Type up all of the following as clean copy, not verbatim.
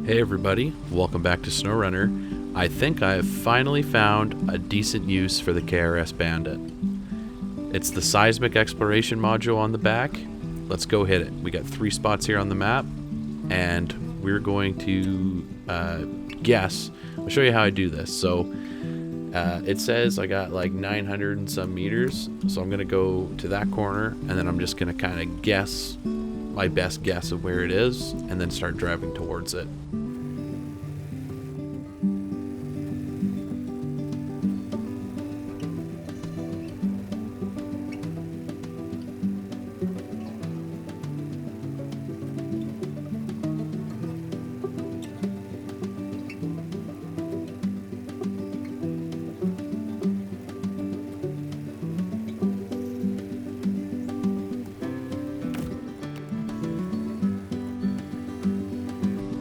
Hey everybody, welcome back to Snowrunner. I think I have finally found a decent use for the KRS Bandit. It's the seismic exploration module on the back. Let's go hit it. We got 3 spots here on the map, and we're going to guess. I'll show you how I do this. So it says I got like 900 and some meters, so I'm going to go to that corner, and then I'm just going to kind of guess my best guess of where it is, and then start driving towards it.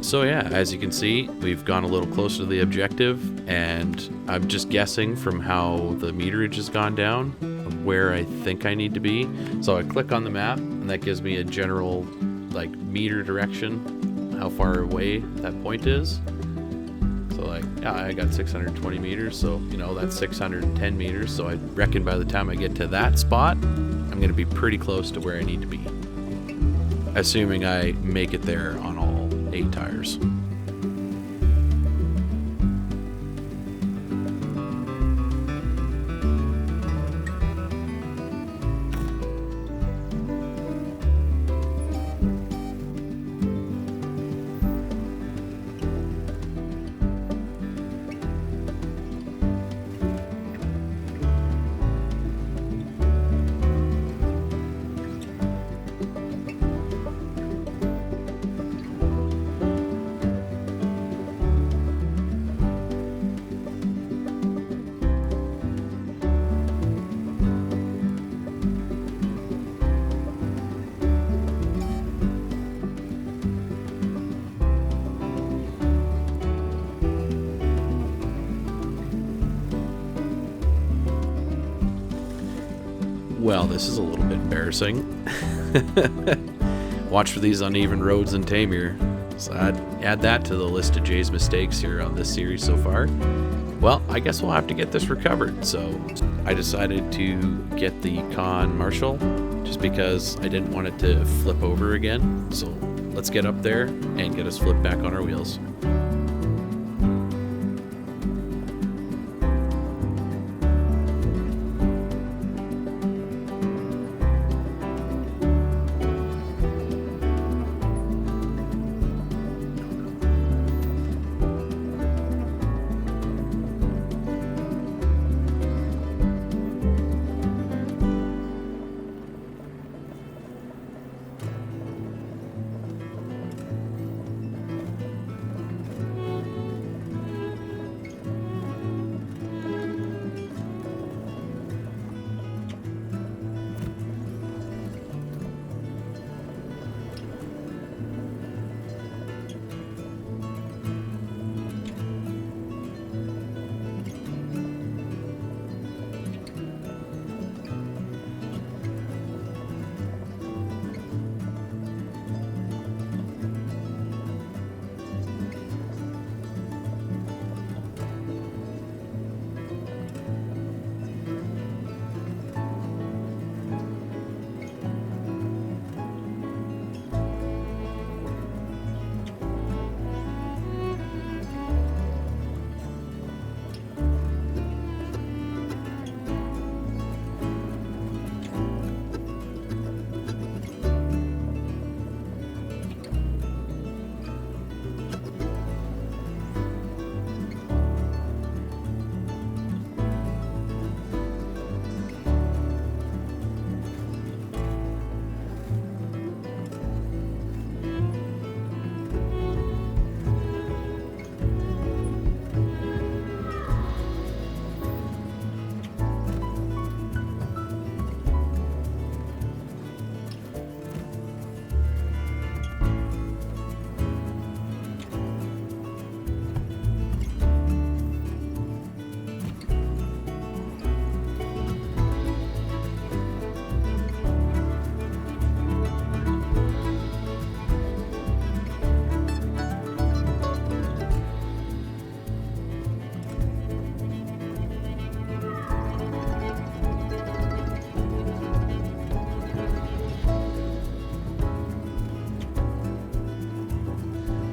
So yeah, as you can see, we've gone a little closer to the objective, and I'm just guessing from how the meterage has gone down of where I think I need to be. So I click on the map, and that gives me a general like meter direction, how far away that point is. So like, yeah, I got 620 meters, so you know that's 610 meters. So I reckon by the time I get to that spot, I'm gonna be pretty close to where I need to be, assuming I make it there on all 8 tires. Well, this is a little bit embarrassing. Watch for these uneven roads in Taymyr. So I'd add that to the list of Jay's mistakes here on this series so far. Well, I guess we'll have to get this recovered. So I decided to get the Con Marshall just because I didn't want it to flip over again. So let's get up there and get us flipped back on our wheels.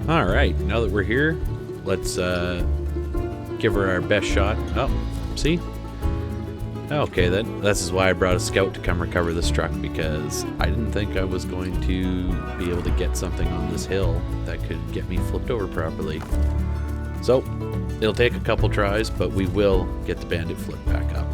All right, now that we're here, let's give her our best shot. Oh, see? Okay, then. This is why I brought a scout to come recover this truck, because I didn't think I was going to be able to get something on this hill that could get me flipped over properly. So, it'll take a couple tries, but we will get the Bandit flipped back up.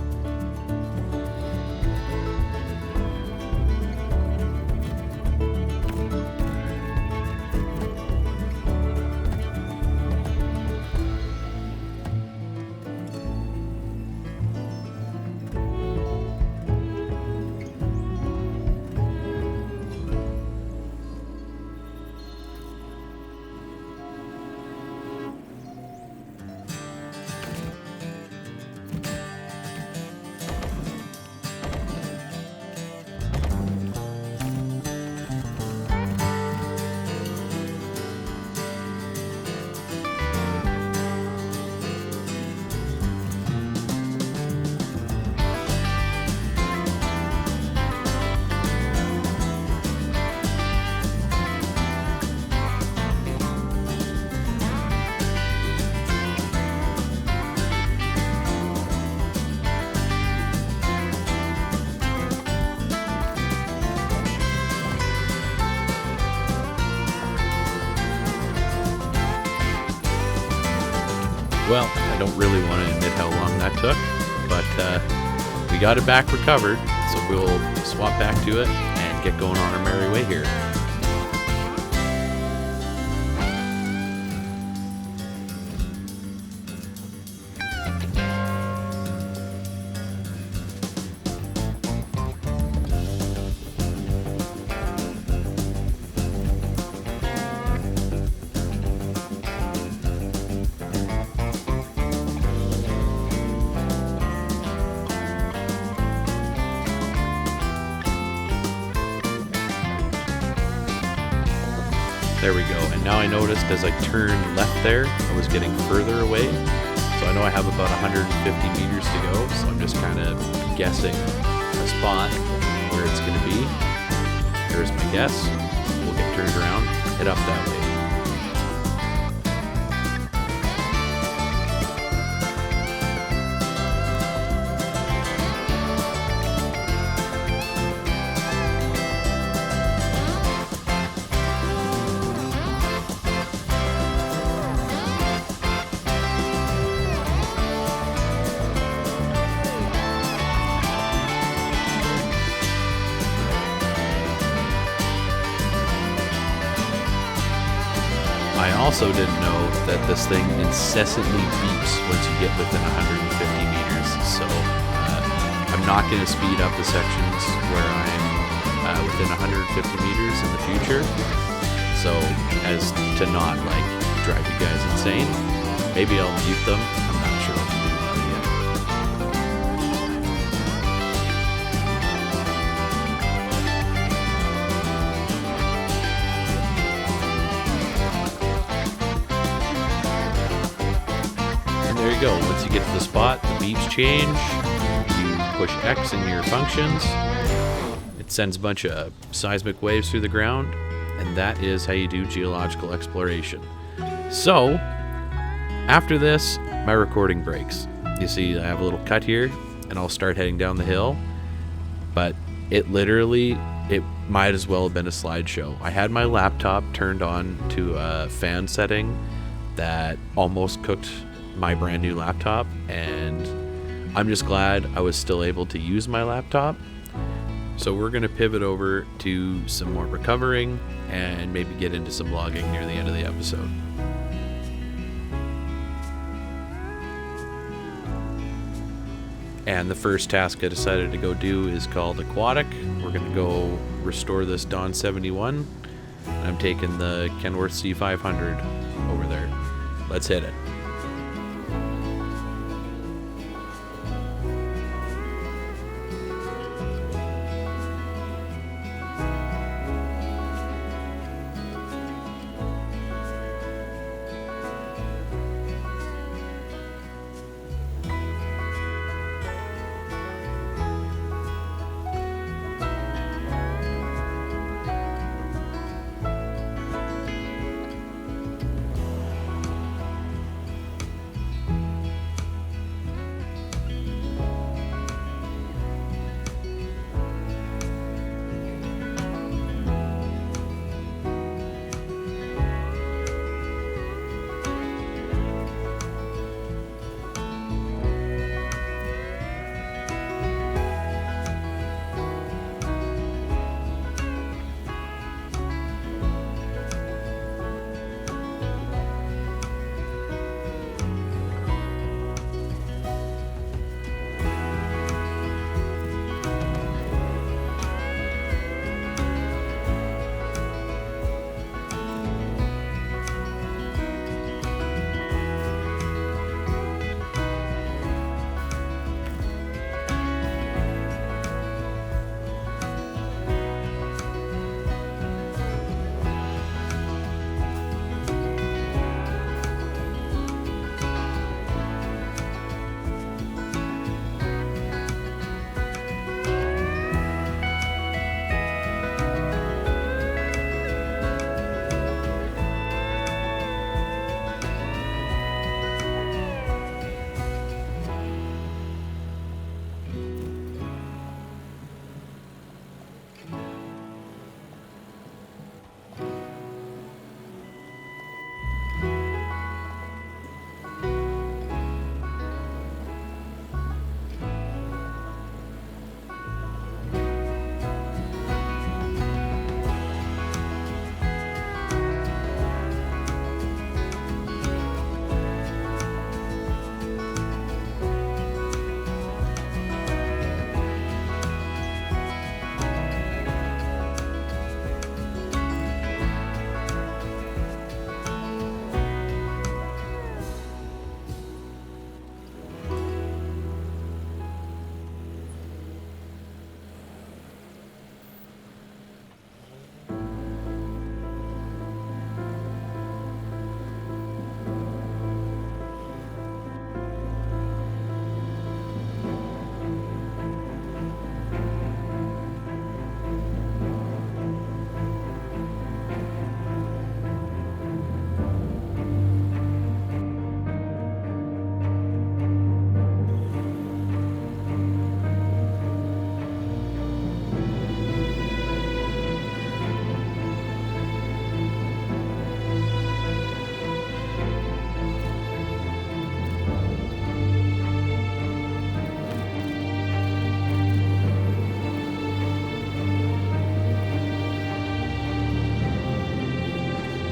Well, I don't really want to admit how long that took, but we got it back recovered, so we'll swap back to it and get going on our merry way here. There we go, and now I noticed as I turned left there, I was getting further away. So I know I have about 150 meters to go, so I'm just kind of guessing a spot where it's going to be. There's my guess. We'll get turned around, head up that way. I also didn't know that this thing incessantly beeps once you get within 150 meters, so I'm not going to speed up the sections where I'm within 150 meters in the future, so as to not like drive you guys insane. Maybe I'll mute them, I'm not sure what to do about it yet. There you go. Once you get to the spot, the beeps change. You push X in your functions. It sends a bunch of seismic waves through the ground, and that is how you do geological exploration. So, after this, my recording breaks. You see, I have a little cut here, and I'll start heading down the hill. But it might as well have been a slideshow. I had my laptop turned on to a fan setting that almost cooked my brand new laptop, and I'm just glad I was still able to use my laptop. So we're going to pivot over to some more recovering and maybe get into some vlogging near the end of the episode. And the first task I decided to go do is called Aquatic. We're going to go restore this Dawn 71. I'm taking the Kenworth C500 over there. Let's hit it.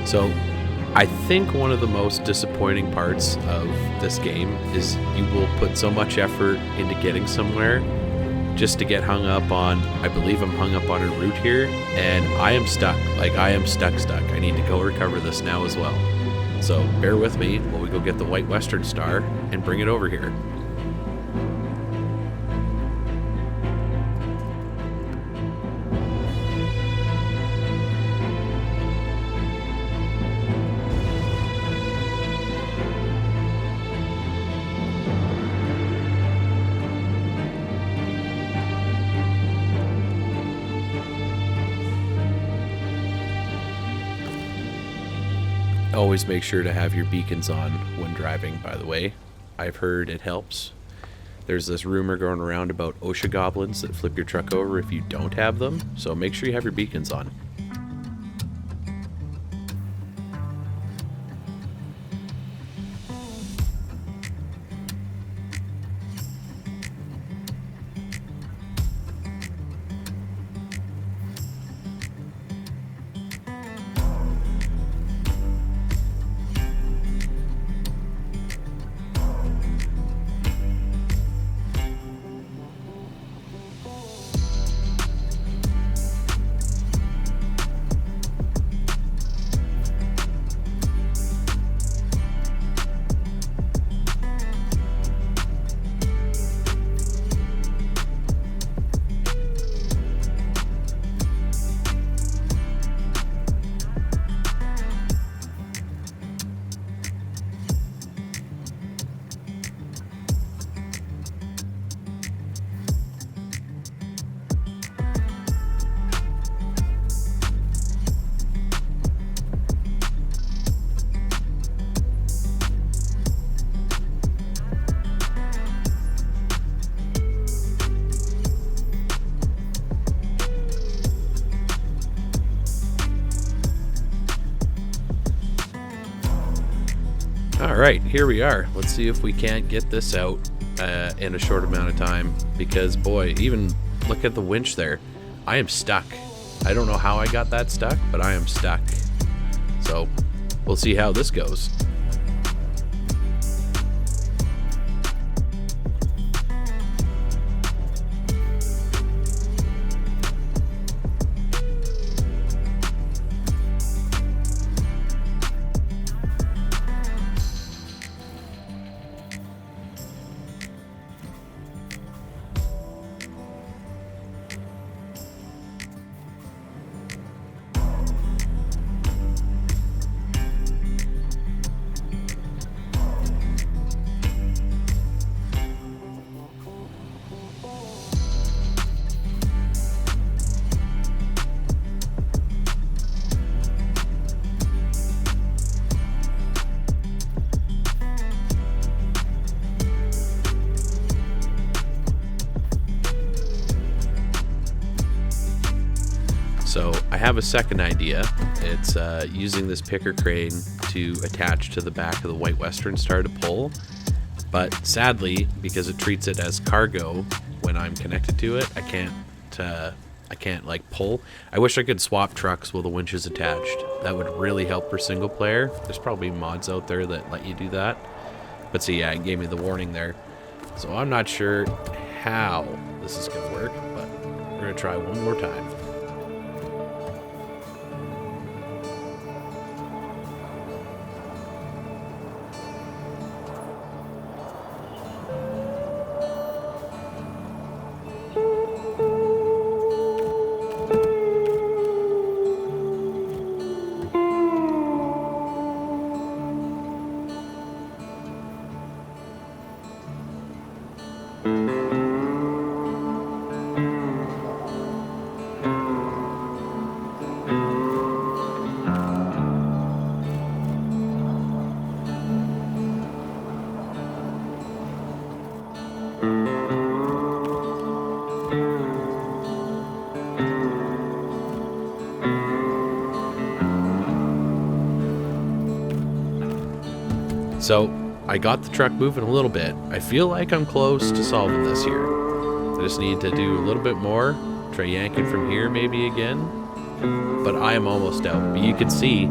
So I think one of the most disappointing parts of this game is you will put so much effort into getting somewhere just to get hung up on, I believe I'm hung up on a route here, and I am stuck. Like, I am stuck. I need to go recover this now as well. So bear with me while we go get the White Western Star and bring it over here. Always make sure to have your beacons on when driving, by the way. I've heard it helps. There's this rumor going around about OSHA goblins that flip your truck over if you don't have them, so make sure you have your beacons on. Alright, here we are. Let's see if we can't get this out in a short amount of time, because boy, even look at the winch there. I am stuck. I don't know how I got that stuck, but I am stuck. So, we'll see how this goes. So I have a second idea. It's using this picker crane to attach to the back of the White Western Star to pull. But sadly, because it treats it as cargo when I'm connected to it, I can't like pull. I wish I could swap trucks while the winch is attached. That would really help for single player. There's probably mods out there that let you do that. But see, yeah, it gave me the warning there. So I'm not sure how this is gonna work, but we're gonna try one more time. So I got the truck moving a little bit. I feel like I'm close to solving this here. I just need to do a little bit more. Try yanking from here maybe again. But I am almost out. But you can see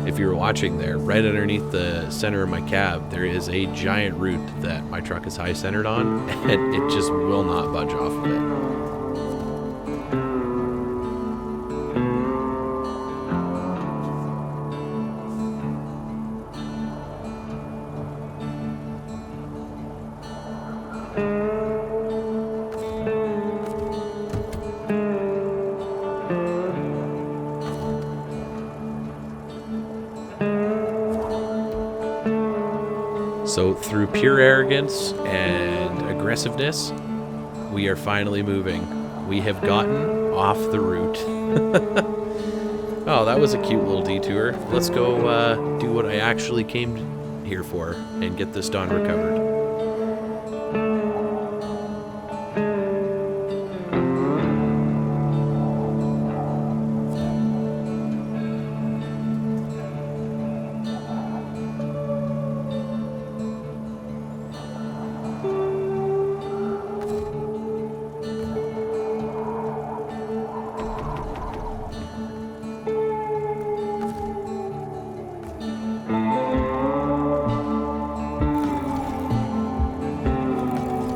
if you were watching there, right underneath the center of my cab, there is a giant root that my truck is high centered on, and it just will not budge off of it. So through pure arrogance and aggressiveness, we are finally moving. We have gotten off the route. Oh, that was a cute little detour. Let's go do what I actually came here for and get this done recovered.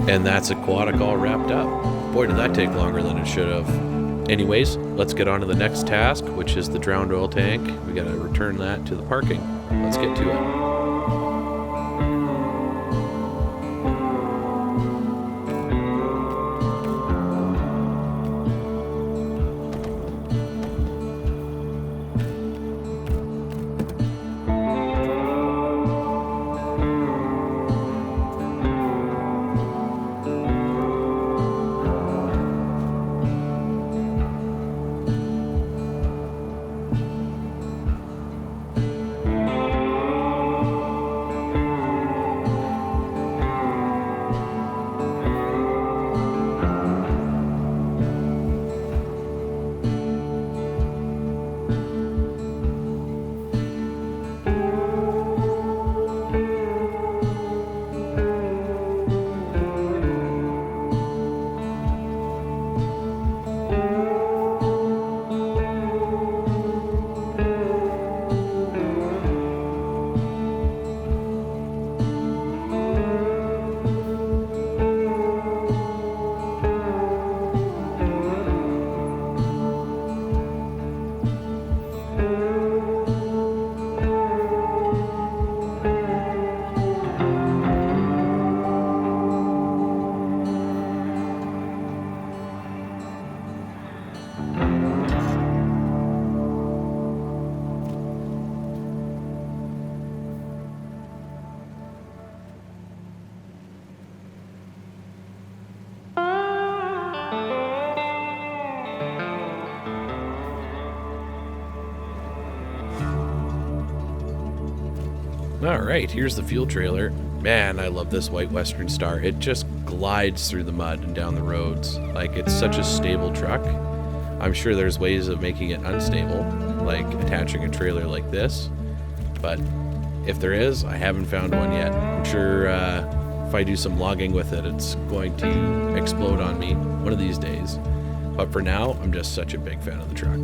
And that's Aquatic all wrapped up. Boy, did that take longer than it should have. Anyways, let's get on to the next task, which is the drowned oil tank. We gotta return that to the parking. Let's get to it. All right, here's the fuel trailer. Man, I love this white Western Star. It just glides through the mud and down the roads. Like, it's such a stable truck. I'm sure there's ways of making it unstable, like attaching a trailer like this. But if there is, I haven't found one yet. I'm sure if I do some logging with it, it's going to explode on me one of these days. But for now, I'm just such a big fan of the truck.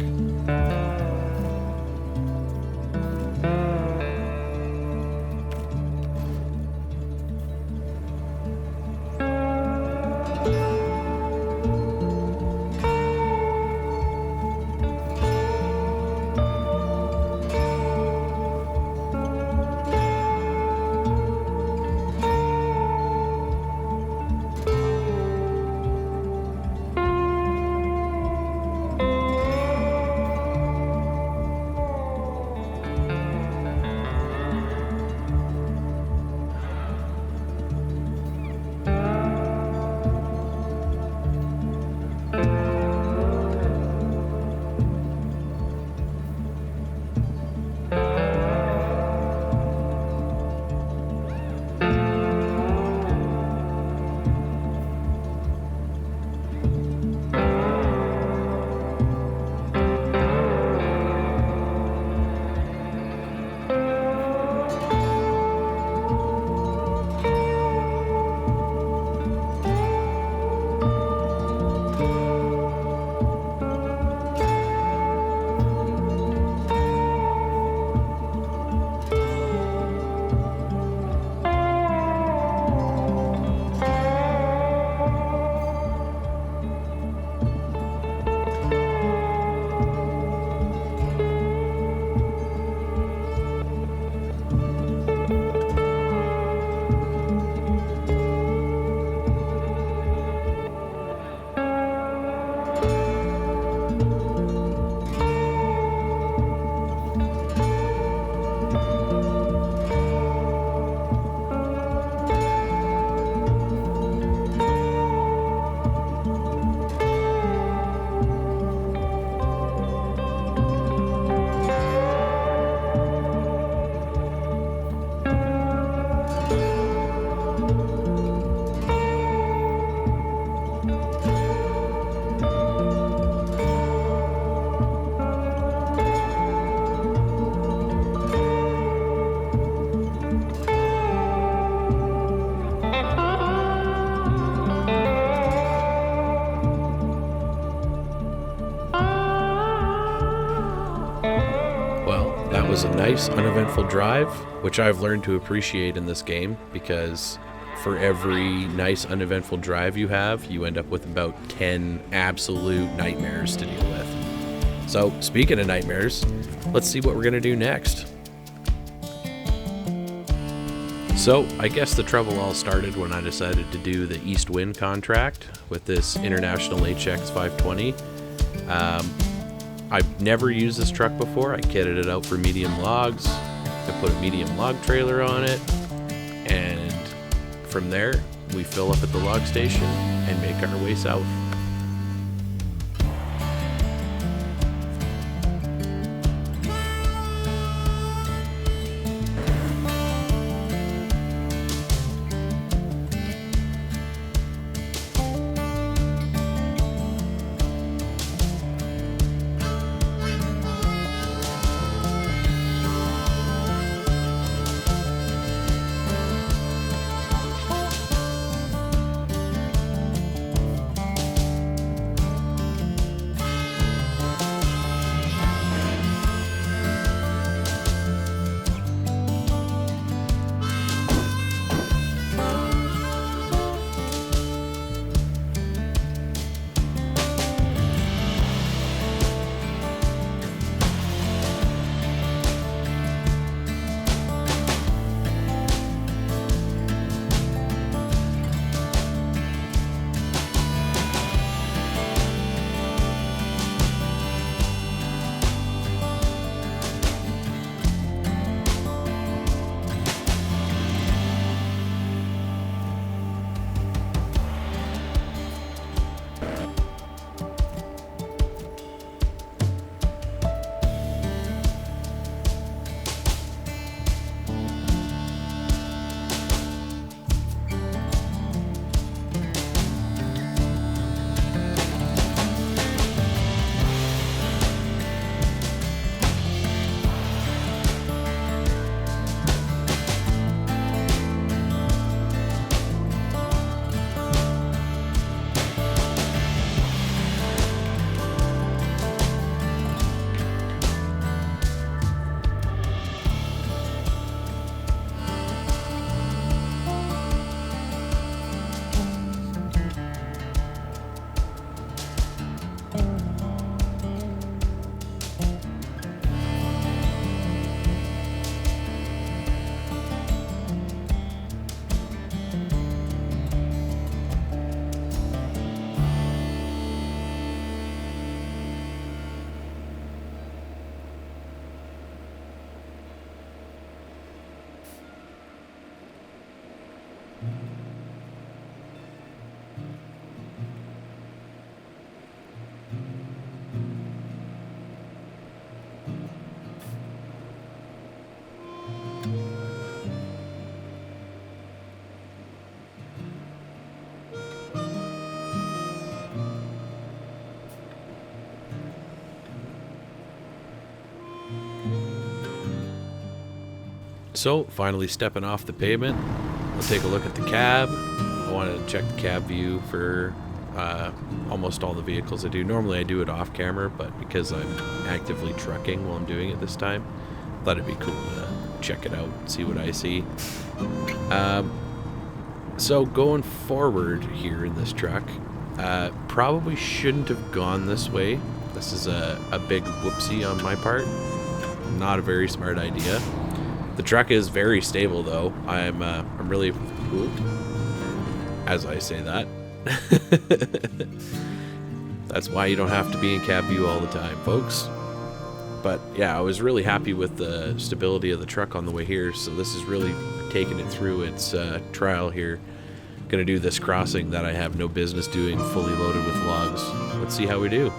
was a nice, uneventful drive, which I've learned to appreciate in this game, because for every nice, uneventful drive you have, you end up with about 10 absolute nightmares to deal with. So, speaking of nightmares, let's see what we're going to do next. So, I guess the trouble all started when I decided to do the East Wind contract with this International HX 520. I've never used this truck before. I kitted it out for medium logs. I put a medium log trailer on it. And from there, we fill up at the log station and make our way south. So, finally stepping off the pavement, we'll take a look at the cab. I wanted to check the cab view for almost all the vehicles I do. Normally I do it off camera, but because I'm actively trucking while I'm doing it this time, I thought it'd be cool to check it out, see what I see. So going forward here in this truck, probably shouldn't have gone this way. This is a big whoopsie on my part. Not a very smart idea. The truck is very stable though. I'm really, ooh, as I say that. That's why you don't have to be in cab view all the time, folks. But yeah, I was really happy with the stability of the truck on the way here, so this is really taking it through its trial here. Gonna do this crossing that I have no business doing fully loaded with logs. Let's see how we do.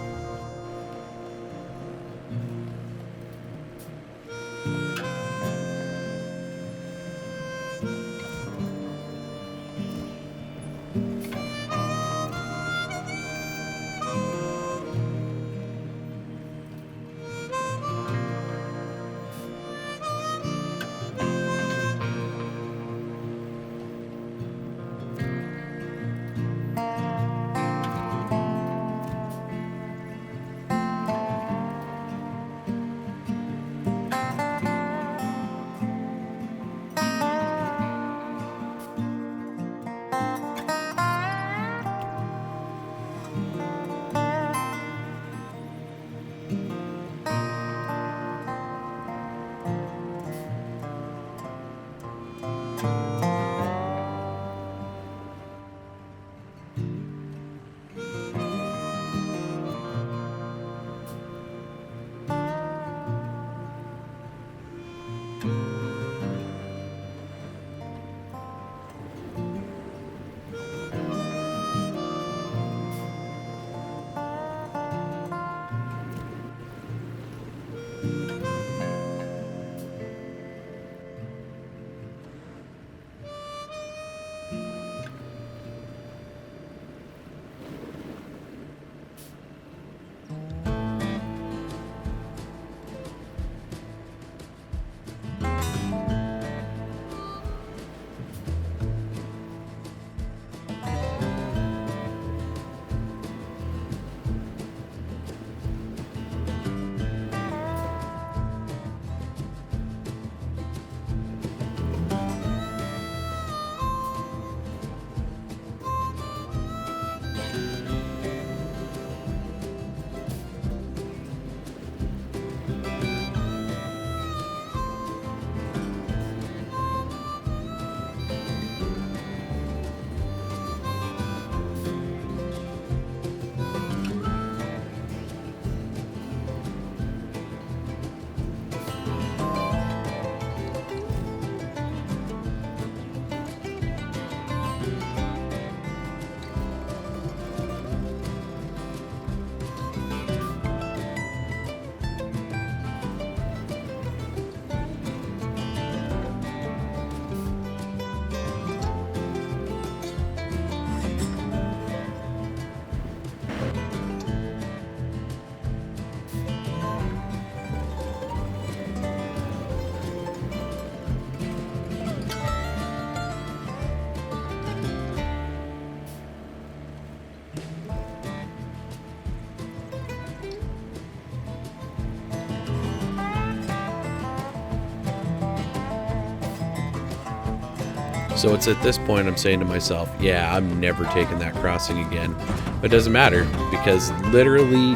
So it's at this point I'm saying to myself, yeah, I'm never taking that crossing again. But it doesn't matter, because literally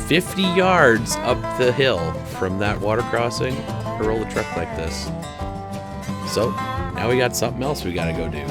50 yards up the hill from that water crossing, I roll a truck like this. So now we got something else we gotta go do.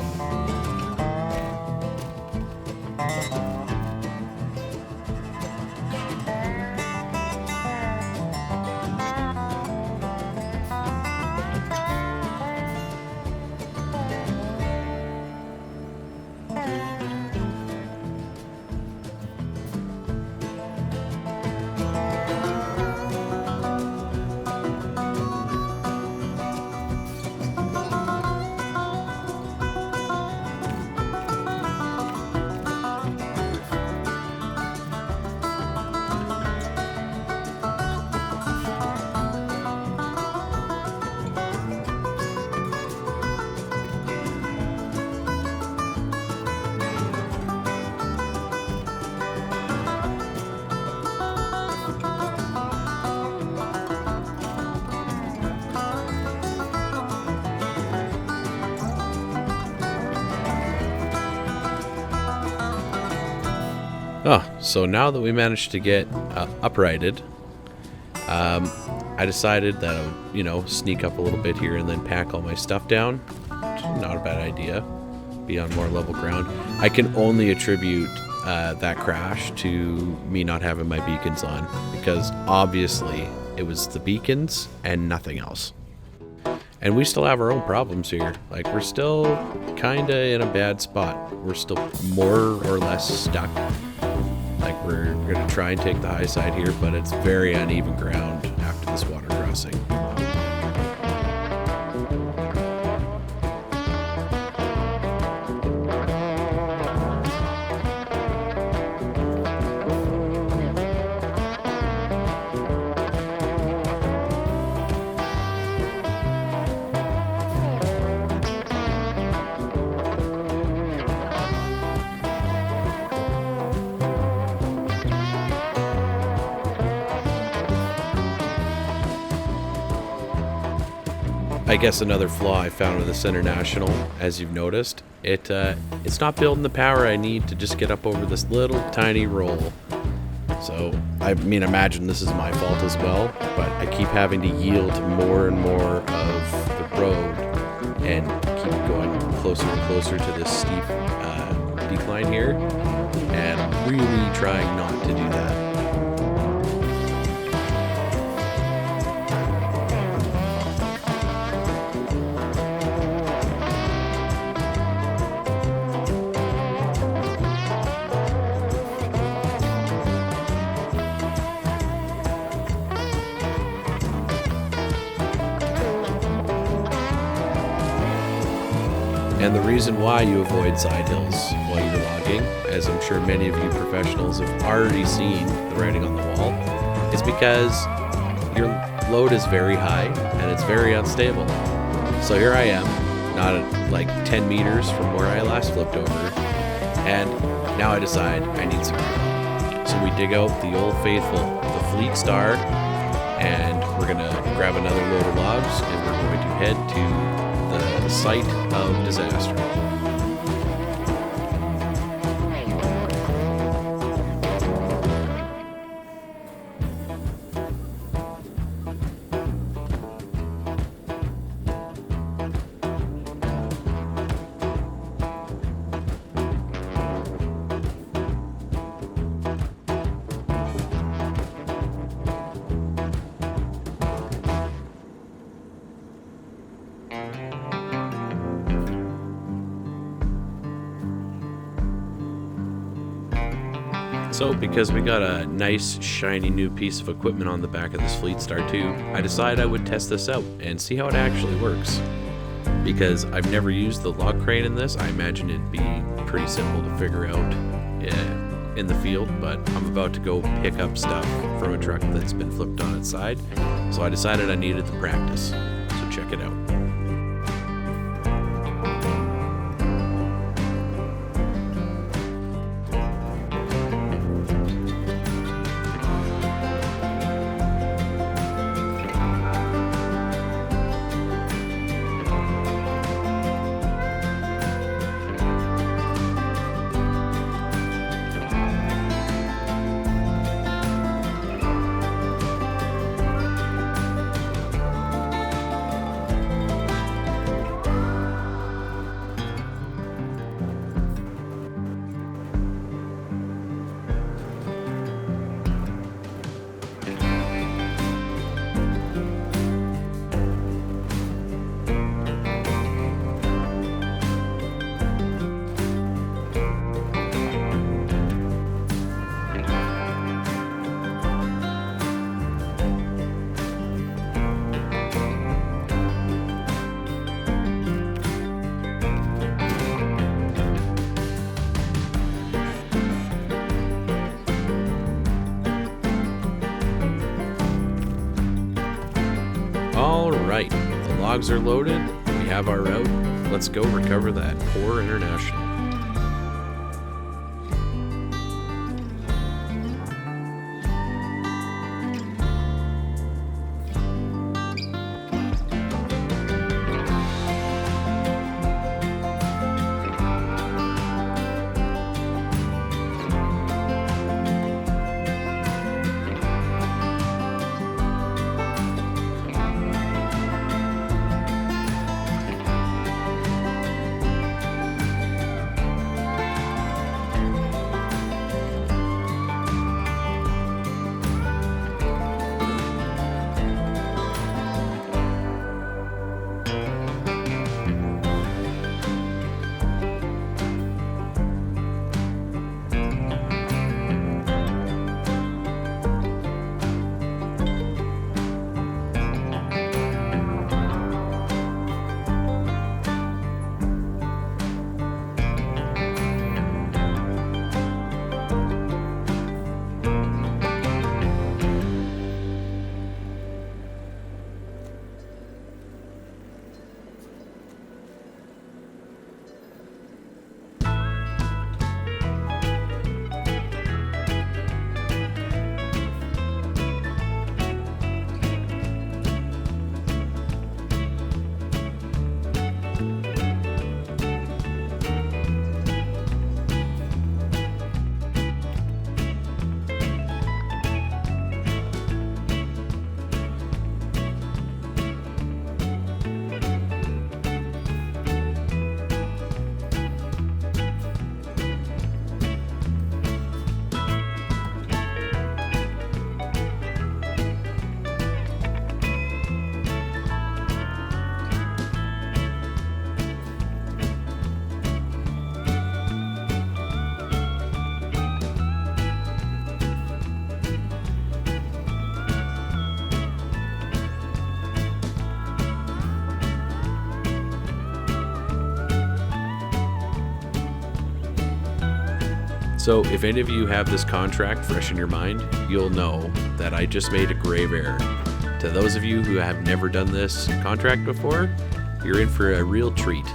Oh, so now that we managed to get uprighted, I decided that I would, sneak up a little bit here and then pack all my stuff down. Not a bad idea. Be on more level ground. I can only attribute that crash to me not having my beacons on, because obviously it was the beacons and nothing else. And we still have our own problems here. Like, we're still kind of in a bad spot. We're still more or less stuck. Like, we're going to try and take the high side here, but it's very uneven ground after this water crossing. I guess another flaw I found with this International, as you've noticed, it's not building the power I need to just get up over this little tiny roll. So, I mean, imagine this is my fault as well, but I keep having to yield more and more of the road and keep going closer and closer to this steep decline here, and I'm really trying not to do that. And the reason why you avoid side hills while you're logging, as I'm sure many of you professionals have already seen the writing on the wall, is because your load is very high and it's very unstable. So here I am, not at like 10 meters from where I last flipped over, and now I decide I need some fuel. So we dig out the old faithful, the Fleet Star, and we're gonna grab another load of logs, and we're going to head to the site of disaster. So, because we got a nice, shiny new piece of equipment on the back of this Fleet Star 2, I decided I would test this out and see how it actually works. Because I've never used the log crane in this, I imagine it'd be pretty simple to figure out in the field, but I'm about to go pick up stuff from a truck that's been flipped on its side, so I decided I needed the practice. So check it out. logs are loaded. We have our route. Let's go recover that poor International. So if any of you have this contract fresh in your mind, you'll know that I just made a grave error. To those of you who have never done this contract before, you're in for a real treat.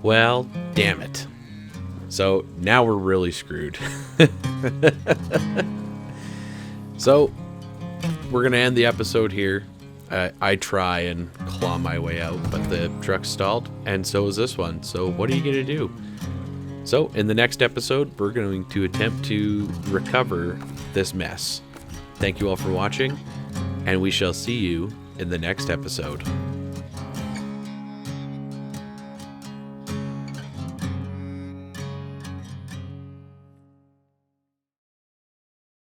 Well, damn it. So now we're really screwed. So we're going to end the episode here. I try and claw my way out, but the truck stalled, and so is this one. So what are you going to do? So in the next episode, we're going to attempt to recover this mess. Thank you all for watching, and we shall see you in the next episode.